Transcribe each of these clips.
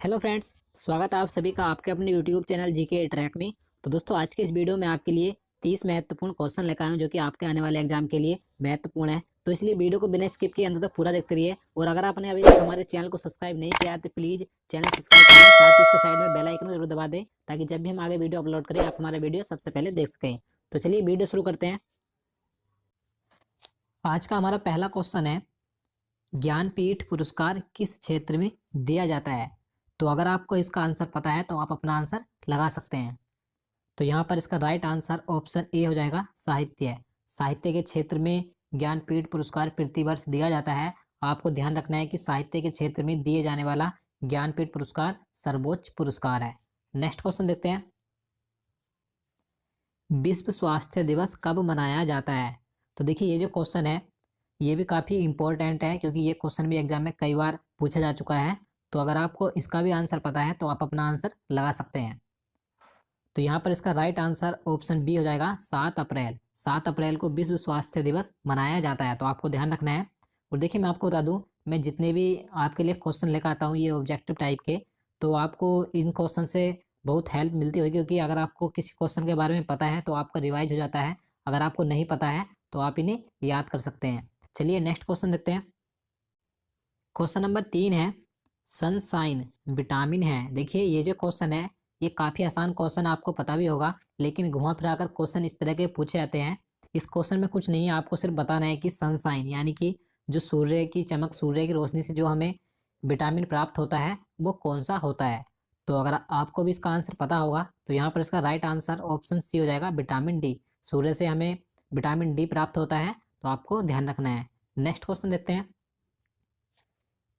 Hello friends, स्वागत है आप सभी का आपके अपने यूट्यूब चैनल जीके ट्रैक में। तो दोस्तों, आज के इस वीडियो में आपके लिए 30 महत्वपूर्ण क्वेश्चन लेकर आया हूं जो कि आपके आने वाले एग्जाम के लिए महत्वपूर्ण है। तो इसलिए वीडियो को बिना स्किप किए अंत तक पूरा देखते रहिए। और अगर आपने अभी तक हमारे चैनल को सब्सक्राइब नहीं किया है तो प्लीज़ चैनल सब्सक्राइब करें, साथ ही उसके साइड में बेल आइकन जरूर दबा दें ताकि जब भी हम आगे वीडियो अपलोड करें आप हमारा वीडियो सबसे पहले देख सकें। तो चलिए वीडियो शुरू करते हैं। आज का हमारा पहला क्वेश्चन है, ज्ञानपीठ पुरस्कार किस क्षेत्र में दिया जाता है? तो अगर आपको इसका आंसर पता है तो आप अपना आंसर लगा सकते हैं। तो यहाँ पर इसका राइट आंसर ऑप्शन ए हो जाएगा, साहित्य। साहित्य के क्षेत्र में ज्ञानपीठ पुरस्कार प्रतिवर्ष दिया जाता है। आपको ध्यान रखना है कि साहित्य के क्षेत्र में दिए जाने वाला ज्ञानपीठ पुरस्कार सर्वोच्च पुरस्कार है। नेक्स्ट क्वेश्चन देखते हैं, विश्व स्वास्थ्य दिवस कब मनाया जाता है? तो देखिए, ये जो क्वेश्चन है ये भी काफ़ी इंपॉर्टेंट है क्योंकि ये क्वेश्चन भी एग्जाम में कई बार पूछा जा चुका है। तो अगर आपको इसका भी आंसर पता है तो आप अपना आंसर लगा सकते हैं। तो यहाँ पर इसका राइट आंसर ऑप्शन बी हो जाएगा, 7 अप्रैल। 7 अप्रैल को विश्व स्वास्थ्य दिवस मनाया जाता है, तो आपको ध्यान रखना है। और देखिए, मैं आपको बता दूं, मैं जितने भी आपके लिए क्वेश्चन लेकर आता हूँ ये ऑब्जेक्टिव टाइप के, तो आपको इन क्वेश्चन से बहुत हेल्प मिलती होगी क्योंकि अगर आपको किसी क्वेश्चन के बारे में पता है तो आपका रिवाइज हो जाता है। अगर आपको नहीं पता है तो आप इन्हें याद कर सकते हैं। चलिए नेक्स्ट क्वेश्चन देखते हैं। क्वेश्चन नंबर 3 है, सनसाइन विटामिन है। देखिए, ये जो क्वेश्चन है ये काफ़ी आसान क्वेश्चन, आपको पता भी होगा, लेकिन घुमा फिरा कर क्वेश्चन इस तरह के पूछे जाते हैं। इस क्वेश्चन में कुछ नहीं है, आपको सिर्फ बताना है कि सनसाइन यानी कि जो सूर्य की चमक, सूर्य की रोशनी से जो हमें विटामिन प्राप्त होता है वो कौन सा होता है। तो अगर आपको भी इसका आंसर पता होगा तो यहाँ पर इसका राइट आंसर ऑप्शन सी हो जाएगा, विटामिन डी। सूर्य से हमें विटामिन डी प्राप्त होता है, तो आपको ध्यान रखना है। नेक्स्ट क्वेश्चन देखते हैं,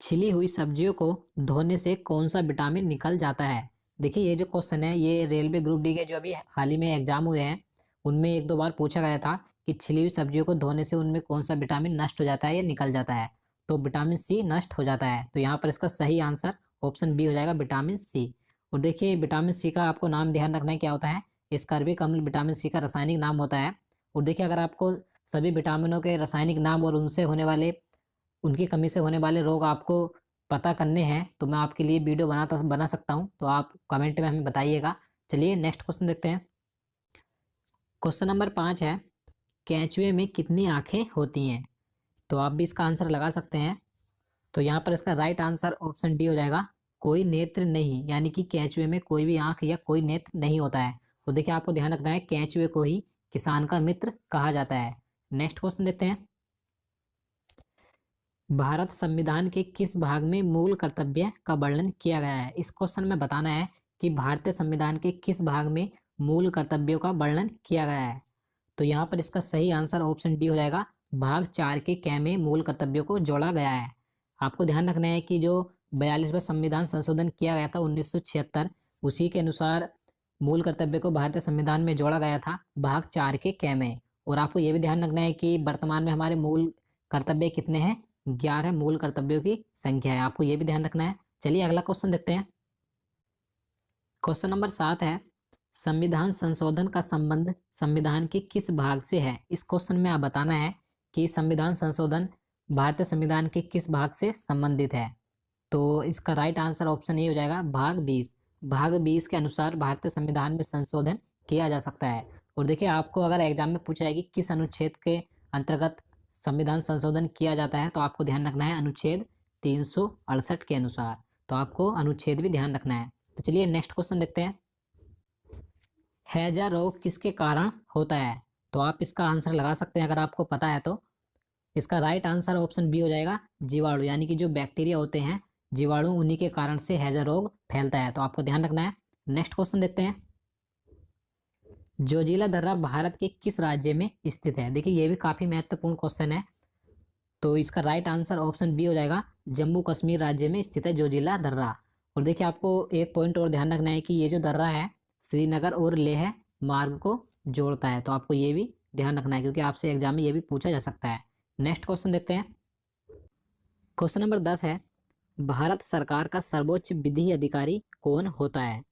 छिली हुई सब्जियों को धोने से कौन सा विटामिन निकल जाता है? देखिए, ये जो क्वेश्चन है ये रेलवे ग्रुप डी के जो अभी हाल ही में एग्जाम हुए हैं उनमें एक दो बार पूछा गया था कि छिली हुई सब्जियों को धोने से उनमें कौन सा विटामिन नष्ट हो जाता है या निकल जाता है। तो विटामिन सी नष्ट हो जाता है, तो यहाँ पर इसका सही आंसर ऑप्शन बी हो जाएगा, विटामिन सी। और देखिए, विटामिन सी का आपको नाम ध्यान रखना है क्या होता है, स्कर्विक अम्ल विटामिन सी का रासायनिक नाम होता है। और देखिए, अगर आपको सभी विटामिनों के रासायनिक नाम और उनसे होने वाले, उनकी कमी से होने वाले रोग आपको पता करने हैं तो मैं आपके लिए वीडियो बना सकता हूं, तो आप कमेंट में हमें बताइएगा। चलिए नेक्स्ट क्वेश्चन देखते हैं। क्वेश्चन नंबर 5 है, केंचुए में कितनी आंखें होती हैं? तो आप भी इसका आंसर लगा सकते हैं। तो यहाँ पर इसका राइट आंसर ऑप्शन डी हो जाएगा, कोई नेत्र नहीं, यानी कि केंचुए में कोई भी आंख या कोई नेत्र नहीं होता है। तो देखिए, आपको ध्यान रखना है, केंचुए को ही किसान का मित्र कहा जाता है। नेक्स्ट क्वेश्चन देखते हैं, भारत संविधान के किस भाग में मूल कर्तव्य का वर्णन किया गया है? इस क्वेश्चन में बताना है कि भारतीय संविधान के किस भाग में मूल कर्तव्यों का वर्णन किया गया है। तो यहाँ पर इसका सही आंसर ऑप्शन डी हो जाएगा, भाग 4 के कै में मूल कर्तव्यों को जोड़ा गया है। आपको ध्यान रखना है कि जो 42वां संविधान संशोधन किया गया था 1976, उसी के अनुसार मूल कर्तव्य को भारतीय संविधान में जोड़ा गया था भाग 4 के कै में। और आपको ये भी ध्यान रखना है कि वर्तमान में हमारे मूल कर्तव्य कितने हैं, 11 मूल कर्तव्यों की संख्या है, आपको ये भी ध्यान रखना है। चलिए अगला क्वेश्चन देखते हैं। क्वेश्चन नंबर 7 है, संविधान संशोधन का संबंध संविधान के किस भाग से है? इस क्वेश्चन में आप बताना है कि संविधान संशोधन भारतीय संविधान के किस भाग से संबंधित है। तो इसका राइट आंसर ऑप्शन ए हो जाएगा, भाग 20। भाग 20 के अनुसार भारतीय संविधान में संशोधन किया जा सकता है। और देखिए, आपको अगर एग्जाम में पूछा है कि किस अनुच्छेद के अंतर्गत संविधान संशोधन किया जाता है तो आपको ध्यान रखना है अनुच्छेद 368 के अनुसार। तो आपको अनुच्छेद भी ध्यान रखना है। तो चलिए नेक्स्ट क्वेश्चन देखते हैं, हैजा रोग किसके कारण होता है? तो आप इसका आंसर लगा सकते हैं अगर आपको पता है तो। इसका राइट आंसर ऑप्शन बी हो जाएगा, जीवाणु, यानी कि जो बैक्टीरिया होते हैं जीवाणु, उन्हीं के कारण से हैजा रोग फैलता है, तो आपको ध्यान रखना है। नेक्स्ट क्वेश्चन देखते हैं, जोजिला दर्रा भारत के किस राज्य में स्थित है? देखिए, ये भी काफ़ी महत्वपूर्ण क्वेश्चन है। तो इसका राइट आंसर ऑप्शन बी हो जाएगा, जम्मू कश्मीर राज्य में स्थित है जोजिला दर्रा। और देखिए, आपको एक पॉइंट और ध्यान रखना है कि ये जो दर्रा है श्रीनगर और लेह मार्ग को जोड़ता है, तो आपको ये भी ध्यान रखना है क्योंकि आपसे एग्जाम में ये भी पूछा जा सकता है। नेक्स्ट क्वेश्चन देखते हैं। क्वेश्चन नंबर 10 है, भारत सरकार का सर्वोच्च विधि अधिकारी कौन होता है?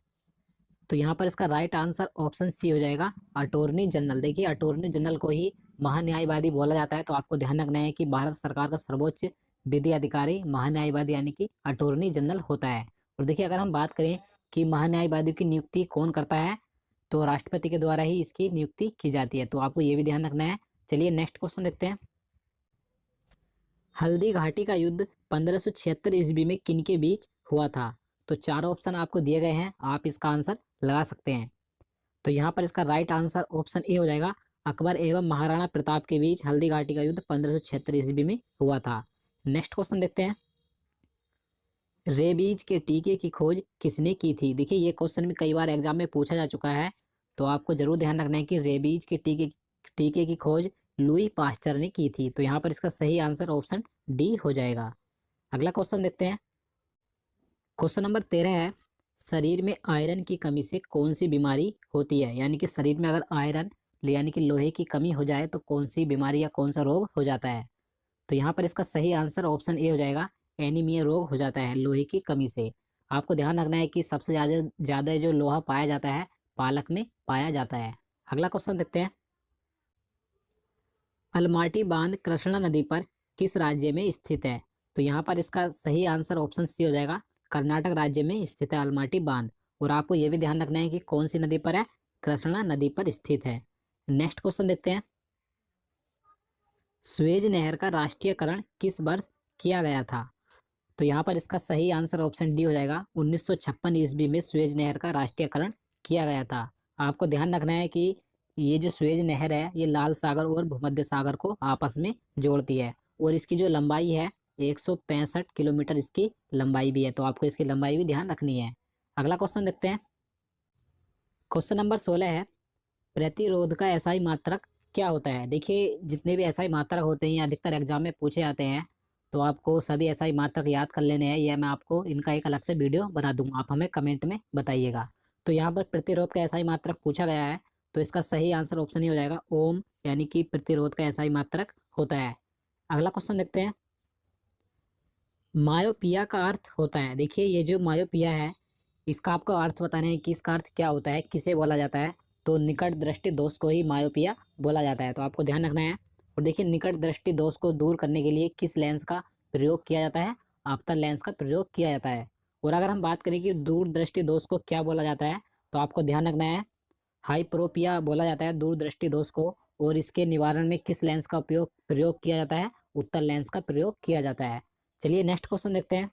तो यहाँ पर इसका राइट आंसर ऑप्शन सी हो जाएगा, अटॉर्नी जनरल। देखिए, अटॉर्नी जनरल को ही महान्यायवादी बोला जाता है, तो आपको ध्यान रखना है कि भारत सरकार का सर्वोच्च विधि अधिकारी महान्यायवादी यानी कि अटॉर्नी जनरल होता है। और देखिए अगर हम बात करें कि महान्यायवादी की नियुक्ति कौन करता है, तो राष्ट्रपति के द्वारा ही इसकी नियुक्ति की जाती है, तो आपको ये भी ध्यान रखना है। चलिए नेक्स्ट क्वेश्चन देखते हैं। हल्दी घाटी का युद्ध 1576 ईस्वी में किन के बीच हुआ था? तो चारों ऑप्शन आपको दिए गए हैं, आप इसका आंसर लगा सकते हैं। तो यहाँ पर इसका राइट आंसर ऑप्शन ए हो जाएगा। अकबर एवं महाराणा प्रताप के बीच हल्दी घाटी का युद्ध 1576 ईस्वी में हुआ था। नेक्स्ट क्वेश्चन देखते हैं। रेबीज के टीके की खोज किसने की थी? देखिए ये क्वेश्चन भी कई बार एग्जाम में पूछा जा चुका है, तो आपको जरूर ध्यान रखना है कि रेबीज के टीके की खोज लुई पास्चर ने की थी। तो यहाँ पर इसका सही आंसर ऑप्शन डी हो जाएगा। अगला क्वेश्चन देखते हैं। क्वेश्चन नंबर 13 है, शरीर में आयरन की कमी से कौन सी बीमारी होती है? यानी कि शरीर में अगर आयरन यानी कि लोहे की कमी हो जाए तो कौन सी बीमारी या कौन सा रोग हो जाता है? तो यहाँ पर इसका सही आंसर ऑप्शन ए हो जाएगा। एनीमिया रोग हो जाता है लोहे की कमी से। आपको ध्यान रखना है कि सबसे ज़्यादा जो लोहा पाया जाता है पालक में पाया जाता है। अगला क्वेश्चन देखते हैं। अलमाटी बांध कृष्णा नदी पर किस राज्य में स्थित है? तो यहाँ पर इसका सही आंसर ऑप्शन सी हो जाएगा। कर्नाटक राज्य में स्थित है अलमाटी बांध। और आपको यह भी ध्यान रखना है कि कौन सी नदी पर है? कृष्णा नदी पर स्थित है। नेक्स्ट क्वेश्चन देखते हैं। सुएज नहर का राष्ट्रीयकरण किस वर्ष किया गया था? तो यहाँ पर इसका सही आंसर ऑप्शन डी हो जाएगा। 1956 ईस्वी में सुएज नहर का राष्ट्रीयकरण किया गया था। आपको ध्यान रखना है कि ये जो सुएज नहर है ये लाल सागर और भूमध्य सागर को आपस में जोड़ती है, और इसकी जो लंबाई है 165 किलोमीटर इसकी लंबाई भी है, तो आपको इसकी लंबाई भी ध्यान रखनी है। अगला क्वेश्चन देखते हैं। क्वेश्चन नंबर 16 है, प्रतिरोध का एसआई मात्रक क्या होता है? देखिए जितने भी एसआई मात्रक होते हैं अधिकतर एग्जाम में पूछे जाते हैं, तो आपको सभी एसआई मात्रक याद कर लेने हैं। यह मैं आपको इनका एक अलग से वीडियो बना दूंगा, आप हमें कमेंट में बताइएगा। तो यहाँ पर प्रतिरोध का एसआई मात्रक पूछा गया है, तो इसका सही आंसर ऑप्शन ही हो जाएगा ओम, यानी कि प्रतिरोध का एसआई मात्रक होता है। अगला क्वेश्चन देखते हैं। मायोपिया का अर्थ होता है? देखिए ये जो मायोपिया है इसका आपको अर्थ बताना है कि इसका अर्थ क्या होता है, किसे बोला जाता है? तो निकट दृष्टि दोष को ही मायोपिया बोला जाता है, तो आपको ध्यान रखना है। और देखिए निकट दृष्टि दोष को दूर करने के लिए किस लेंस का प्रयोग किया जाता है? आपतन लेंस का प्रयोग किया जाता है। और अगर हम बात करें कि दूर दृष्टि दोष को क्या बोला जाता है, तो आपको ध्यान रखना है हाइप्रोपिया बोला जाता है दूर दृष्टि दोष को। और इसके निवारण में किस लेंस का प्रयोग किया जाता है? उत्तल लेंस का प्रयोग किया जाता है। चलिए नेक्स्ट क्वेश्चन देखते हैं।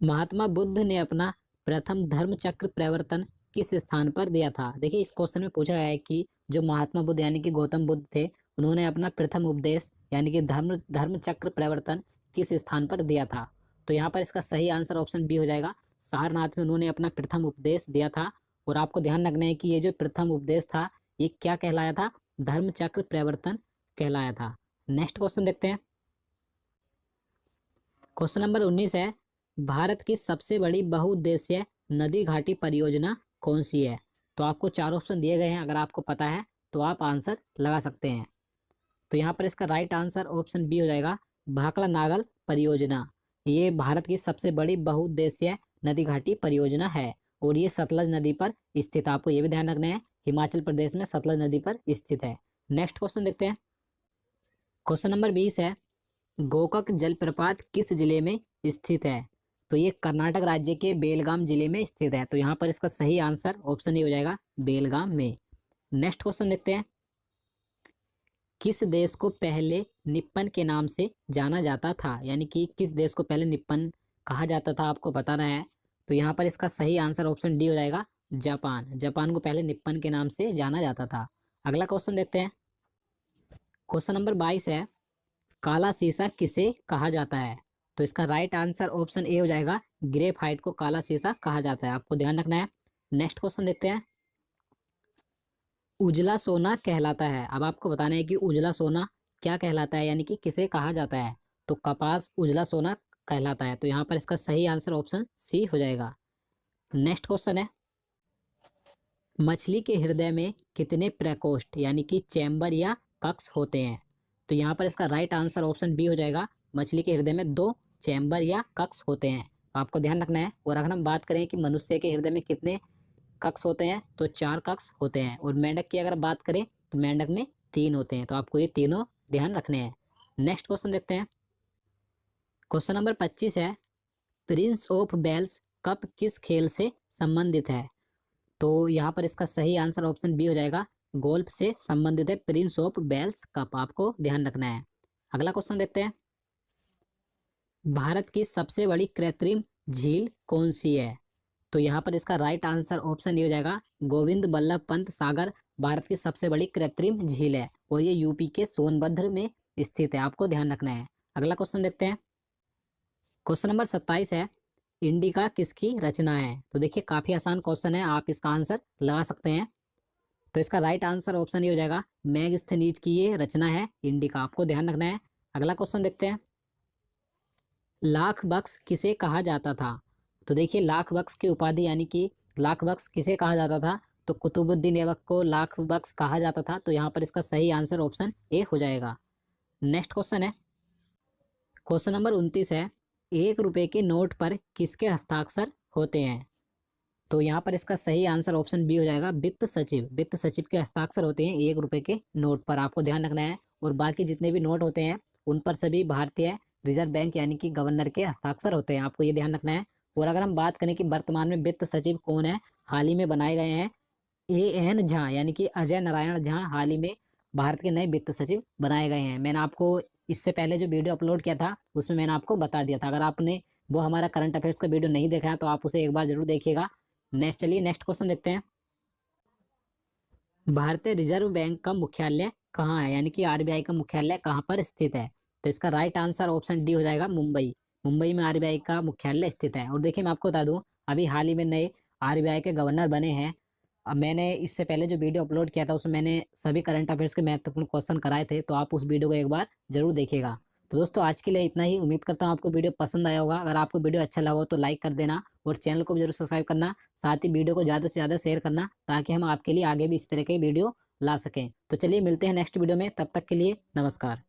महात्मा बुद्ध ने अपना प्रथम धर्म चक्र प्रवर्तन किस स्थान पर दिया था? देखिए इस क्वेश्चन में पूछा गया है कि जो महात्मा बुद्ध यानी कि गौतम बुद्ध थे, उन्होंने अपना प्रथम उपदेश यानी कि धर्म चक्र प्रवर्तन किस स्थान पर दिया था? तो यहाँ पर इसका सही आंसर ऑप्शन बी हो जाएगा। सारनाथ में उन्होंने अपना प्रथम उपदेश दिया था। और आपको ध्यान रखना है कि ये जो प्रथम उपदेश था ये क्या कहलाया था? धर्म चक्र प्रवर्तन कहलाया था। नेक्स्ट क्वेश्चन देखते हैं। क्वेश्चन नंबर 19 है, भारत की सबसे बड़ी बहुउद्देशीय नदी घाटी परियोजना कौन सी है? तो आपको चार ऑप्शन दिए गए हैं, अगर आपको पता है तो आप आंसर लगा सकते हैं। तो यहाँ पर इसका राइट आंसर ऑप्शन बी हो जाएगा, भाखड़ा नागल परियोजना। ये भारत की सबसे बड़ी बहुउद्देशीय नदी घाटी परियोजना है और ये सतलज नदी पर स्थित है। आपको ये भी ध्यान रखना है हिमाचल प्रदेश में सतलज नदी पर स्थित है। नेक्स्ट क्वेश्चन देखते हैं। क्वेश्चन नंबर 20 है, गोकक जलप्रपात किस जिले में स्थित है? तो ये कर्नाटक राज्य के बेलगाम जिले में स्थित है, तो यहाँ पर इसका सही आंसर ऑप्शन ए हो जाएगा बेलगाम में। नेक्स्ट क्वेश्चन देखते हैं। किस देश को पहले निप्पन के नाम से जाना जाता था? यानी कि किस देश को पहले निप्पन कहा जाता था, आपको बताना है। तो यहाँ पर इसका सही आंसर ऑप्शन डी हो जाएगा जापान। जापान को पहले निप्पन के नाम से जाना जाता था। अगला क्वेश्चन देखते हैं। क्वेश्चन नंबर 22 है, काला शीशा किसे कहा जाता है? तो इसका राइट आंसर ऑप्शन ए हो जाएगा ग्रेफाइट को काला शीशा कहा जाता है, आपको ध्यान रखना है। नेक्स्ट क्वेश्चन देखते हैं। उजला सोना कहलाता है, अब आपको बताना है कि उजला सोना क्या कहलाता है, यानी कि किसे कहा जाता है? तो कपास उजला सोना कहलाता है, तो यहाँ पर इसका सही आंसर ऑप्शन सी हो जाएगा। नेक्स्ट क्वेश्चन है, मछली के हृदय में कितने प्रकोष्ठ यानी कि चैम्बर या कक्ष होते हैं? तो यहाँ पर इसका राइट आंसर ऑप्शन बी हो जाएगा, मछली के हृदय में 2 चैम्बर या कक्ष होते हैं, आपको ध्यान रखना है। और अगर हम बात करें कि मनुष्य के हृदय में कितने कक्ष होते हैं, तो 4 कक्ष होते हैं। और मेंढक की अगर बात करें तो मेंढक में 3 होते हैं, तो आपको ये तीनों ध्यान रखने हैं। नेक्स्ट क्वेश्चन देखते हैं। क्वेश्चन नंबर 25 है, प्रिंस ऑफ वेल्स कप किस खेल से संबंधित है? तो यहाँ पर इसका सही आंसर ऑप्शन बी हो जाएगा, गोल्फ से संबंधित है प्रिंस ऑफ वेल्स कप, आपको ध्यान रखना है। अगला क्वेश्चन देखते हैं, भारत की सबसे बड़ी कृत्रिम झील कौन सी है? तो यहाँ पर इसका राइट आंसर ऑप्शन ये हो जाएगा, गोविंद बल्लभ पंत सागर भारत की सबसे बड़ी कृत्रिम झील है और ये यूपी के सोनभद्र में स्थित है, आपको ध्यान रखना है। अगला क्वेश्चन देखते हैं, क्वेश्चन नंबर 27 है, इंडिका किसकी रचना है? तो देखिए काफी आसान क्वेश्चन है, आप इसका आंसर लगा सकते हैं। तो इसका राइट आंसर ऑप्शन ये हो जाएगा, मैगस्थनीज की ये रचना है इंडिका, आपको ध्यान रखना है। अगला क्वेश्चन देखते हैं, लाख बक्स किसे कहा जाता था? तो देखिए लाख बक्स की उपाधि यानी कि लाख बक्स किसे कहा जाता था? तो कुतुबुद्दीन ऐबक को लाख बक्स कहा जाता था, तो यहाँ पर इसका सही आंसर ऑप्शन ए हो जाएगा। नेक्स्ट क्वेश्चन है, क्वेश्चन नंबर 29 है, 1 रुपए के नोट पर किसके हस्ताक्षर होते हैं? तो यहाँ पर इसका सही आंसर ऑप्शन बी हो जाएगा, वित्त सचिव, वित्त सचिव के हस्ताक्षर होते हैं 1 रुपए के नोट पर, आपको ध्यान रखना है। और बाकी जितने भी नोट होते हैं उन पर सभी भारतीय रिजर्व बैंक यानी कि गवर्नर के हस्ताक्षर होते हैं, आपको ये ध्यान रखना है। और अगर हम बात करें कि वर्तमान में वित्त सचिव कौन है, हाल ही में बनाए गए हैं AN झा यानी कि अजय नारायण झा, हाल ही में भारत के नए वित्त सचिव बनाए गए हैं। मैंने आपको इससे पहले जो वीडियो अपलोड किया था उसमें मैंने आपको बता दिया था, अगर आपने वो हमारा करंट अफेयर्स का वीडियो नहीं देखा है तो आप उसे एक बार जरूर देखिएगा। चलिए नेक्स्ट क्वेश्चन देखते हैं, भारतीय रिजर्व बैंक का मुख्यालय कहाँ है, यानी कि RBI का मुख्यालय कहाँ पर स्थित है? तो इसका राइट आंसर ऑप्शन डी हो जाएगा, मुंबई, मुंबई में RBI का मुख्यालय स्थित है। और देखिए मैं आपको बता दूं, अभी हाल ही में नए RBI के गवर्नर बने हैं। अब मैंने इससे पहले जो वीडियो अपलोड किया था उसमें मैंने सभी करंट अफेयर्स के महत्वपूर्ण क्वेश्चन कराए थे, तो आप उस वीडियो को एक बार जरूर देखिएगा। तो दोस्तों आज के लिए इतना ही, उम्मीद करता हूँ आपको वीडियो पसंद आया होगा। अगर आपको वीडियो अच्छा लगा हो तो लाइक कर देना और चैनल को भी जरूर सब्सक्राइब करना, साथ ही वीडियो को ज़्यादा से ज़्यादा शेयर करना, ताकि हम आपके लिए आगे भी इस तरह के वीडियो ला सकें। तो चलिए मिलते हैं नेक्स्ट वीडियो में, तब तक के लिए नमस्कार।